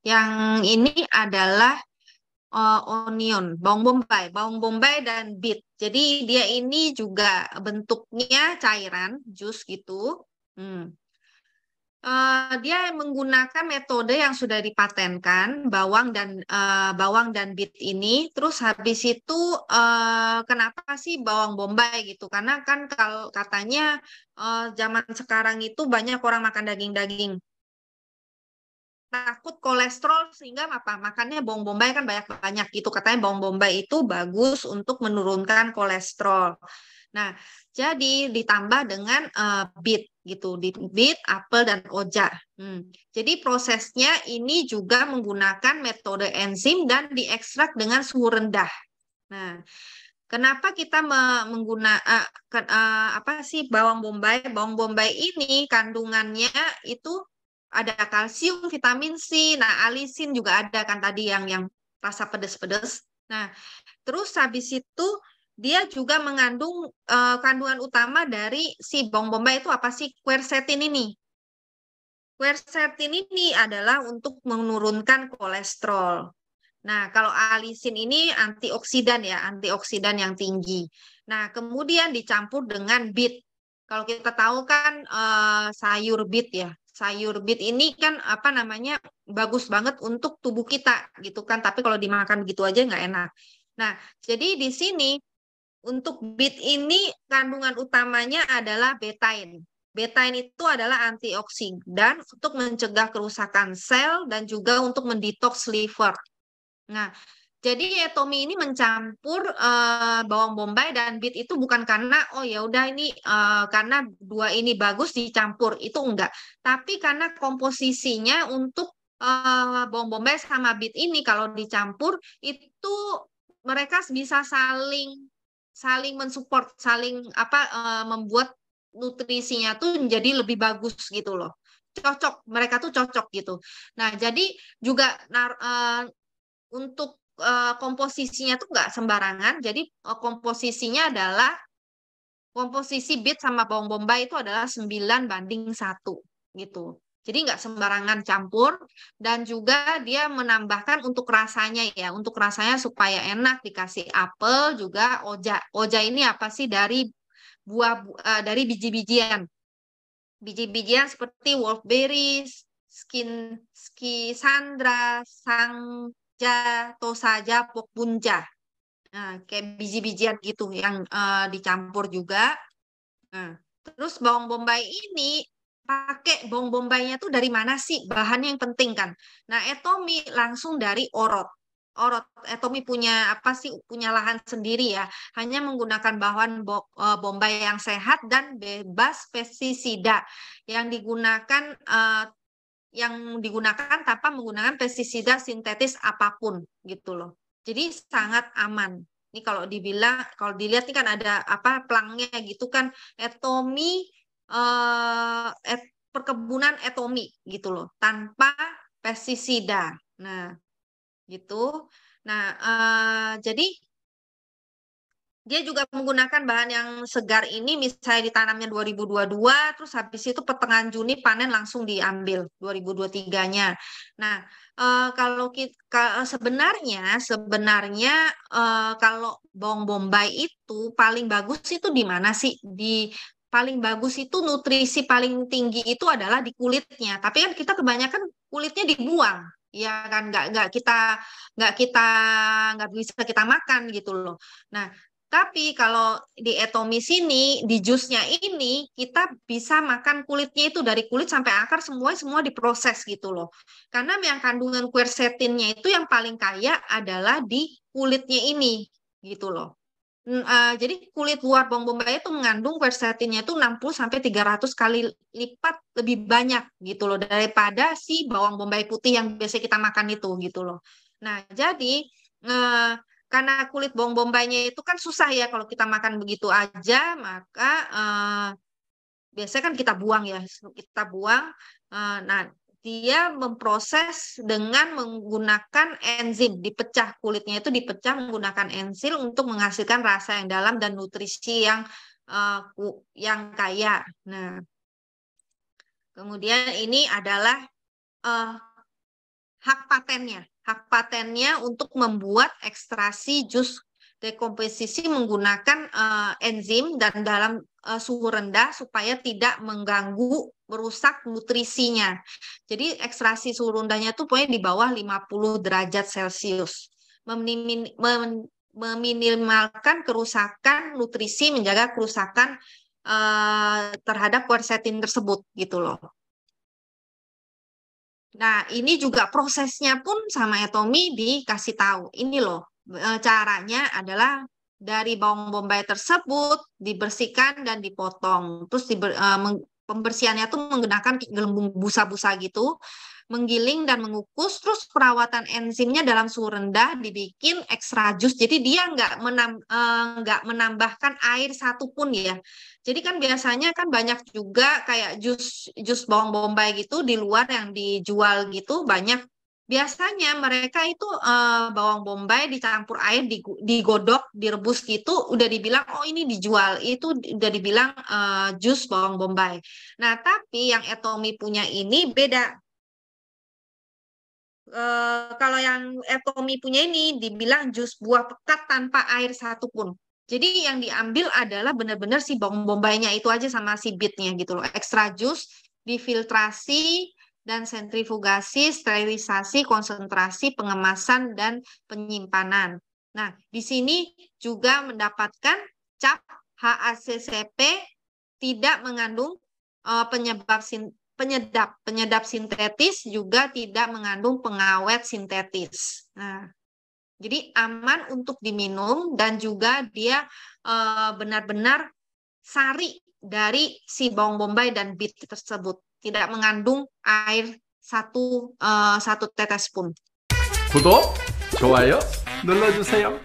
Yang ini adalah onion, bawang bombay dan beet. Jadi dia ini juga bentuknya cairan, jus gitu. Hmm. Dia menggunakan metode yang sudah dipatenkan, bawang dan beet ini. Terus habis itu kenapa sih bawang bombay gitu? Karena kan kalau katanya zaman sekarang itu banyak orang makan daging-daging, takut kolesterol sehingga apa makannya bawang bombay kan banyak-banyak gitu, katanya bawang bombay itu bagus untuk menurunkan kolesterol. Nah, jadi ditambah dengan beet gitu, beet, apel dan oja. Jadi prosesnya ini juga menggunakan metode enzim dan diekstrak dengan suhu rendah. Nah, kenapa kita menggunakan apa sih bawang bombay? Bawang bombay ini kandungannya itu ada kalsium, vitamin C, nah alisin juga ada kan tadi yang rasa pedes-pedes. Nah, terus habis itu dia juga mengandung kandungan utama dari si bawang bombay itu apa sih? Quercetin ini. Quercetin ini adalah untuk menurunkan kolesterol. Nah, kalau alisin ini antioksidan yang tinggi. Nah, kemudian dicampur dengan beet. Kalau kita tahu kan sayur beet ya. Sayur beet ini kan apa namanya bagus banget untuk tubuh kita gitu kan. Tapi kalau dimakan begitu aja nggak enak. Nah, jadi di sini untuk beet ini kandungan utamanya adalah betain. Betain itu adalah antioksidan untuk mencegah kerusakan sel dan juga untuk mendetoks liver. Nah, jadi Tommy ini mencampur bawang bombay dan beet itu bukan karena oh ya udah ini karena dua ini bagus dicampur itu enggak, tapi karena komposisinya untuk bawang bombay sama beet ini kalau dicampur itu mereka bisa saling saling mensupport, saling apa membuat nutrisinya tuh menjadi lebih bagus gitu loh. Cocok, mereka tuh cocok gitu. Nah, jadi juga untuk komposisinya tuh nggak sembarangan. Jadi komposisinya adalah komposisi beet sama bawang bombay itu adalah 9:1 gitu. Jadi nggak sembarangan campur dan juga dia menambahkan untuk rasanya ya, untuk rasanya supaya enak dikasih apel juga oja. Oja ini apa sih dari biji-bijian. Biji-bijian seperti wolfberries, skisandra, sangja, tosaja, pokbunja. Nah, kayak biji-bijian gitu yang dicampur juga. Nah, terus bawang bombay ini pakai bawang bombaynya tuh dari mana sih? Bahannya yang penting kan. Nah, Etomi langsung dari Orot. Orot, Etomi punya apa sih? Punya lahan sendiri ya. Hanya menggunakan bahan bombay yang sehat dan bebas pestisida yang digunakan tanpa menggunakan pestisida sintetis apapun gitu loh. Jadi sangat aman. Ini kalau dilihat nih kan ada apa pelangnya gitu kan Etomi perkebunan Etomi gitu loh tanpa pestisida. Nah, gitu. Nah, jadi dia juga menggunakan bahan yang segar ini misalnya ditanamnya 2022 terus habis itu pertengahan Juni panen langsung diambil 2023-nya. Nah, kalau kita sebenarnya kalau bawang bombay itu paling bagus itu di mana sih? Paling bagus itu nutrisi paling tinggi itu adalah di kulitnya. Tapi kan kita kebanyakan kulitnya dibuang. Ya kan nggak kita nggak bisa kita makan gitu loh. Nah, tapi kalau di Etomi sini, di jusnya ini, kita bisa makan kulitnya itu dari kulit sampai akar semua semua diproses gitu loh. Karena yang kandungan quercetinnya itu yang paling kaya adalah di kulitnya ini gitu loh. Jadi kulit luar bawang bombay itu mengandung quercetinnya itu 60 sampai 300 kali lipat lebih banyak gitu loh daripada si bawang bombay putih yang biasa kita makan itu gitu loh. Nah, jadi eh, karena kulit bawang bombaynya itu kan susah ya kalau kita makan begitu aja, maka biasanya kan kita buang ya, kita buang. Nah, dia memproses dengan menggunakan enzim, dipecah kulitnya itu dipecah menggunakan enzim untuk menghasilkan rasa yang dalam dan nutrisi yang kaya. Nah, kemudian ini adalah hak patennya untuk membuat ekstraksi jus dekomposisi menggunakan enzim dan dalam suhu rendah supaya tidak mengganggu, merusak nutrisinya. Jadi ekstraksi suhu rendahnya tuh pokoknya di bawah 50 derajat Celcius. Meminimalkan kerusakan nutrisi, menjaga kerusakan terhadap quercetin tersebut gitu loh. Nah, ini juga prosesnya pun sama Atomy dikasih tahu. Ini loh, caranya adalah dari bawang bombay tersebut dibersihkan dan dipotong. Terus pembersihannya tuh menggunakan gelembung busa-busa gitu, menggiling dan mengukus. Terus perawatan enzimnya dalam suhu rendah dibikin ekstra jus. Jadi dia nggak menambahkan air satupun ya. Jadi kan biasanya kan banyak juga kayak jus bawang bombay gitu di luar yang dijual gitu banyak. Biasanya mereka itu bawang bombay dicampur air, digodok, direbus gitu, udah dibilang oh ini dijual, itu udah dibilang jus bawang bombay. Nah tapi yang Atomy punya ini beda. Kalau yang Atomy punya ini dibilang jus buah pekat tanpa air satupun. Jadi yang diambil adalah benar-benar si bawang bombaynya itu aja sama si bitnya gitu loh. Ekstra jus, difiltrasi, dan sentrifugasi, sterilisasi, konsentrasi, pengemasan, dan penyimpanan. Nah, di sini juga mendapatkan cap HACCP tidak mengandung penyedap sintetis, juga tidak mengandung pengawet sintetis. Nah, jadi aman untuk diminum dan juga dia benar-benar sari dari si bawang bombay dan bit tersebut. Tidak mengandung air satu tetes pun. 구독, 좋아요 눌러주세요.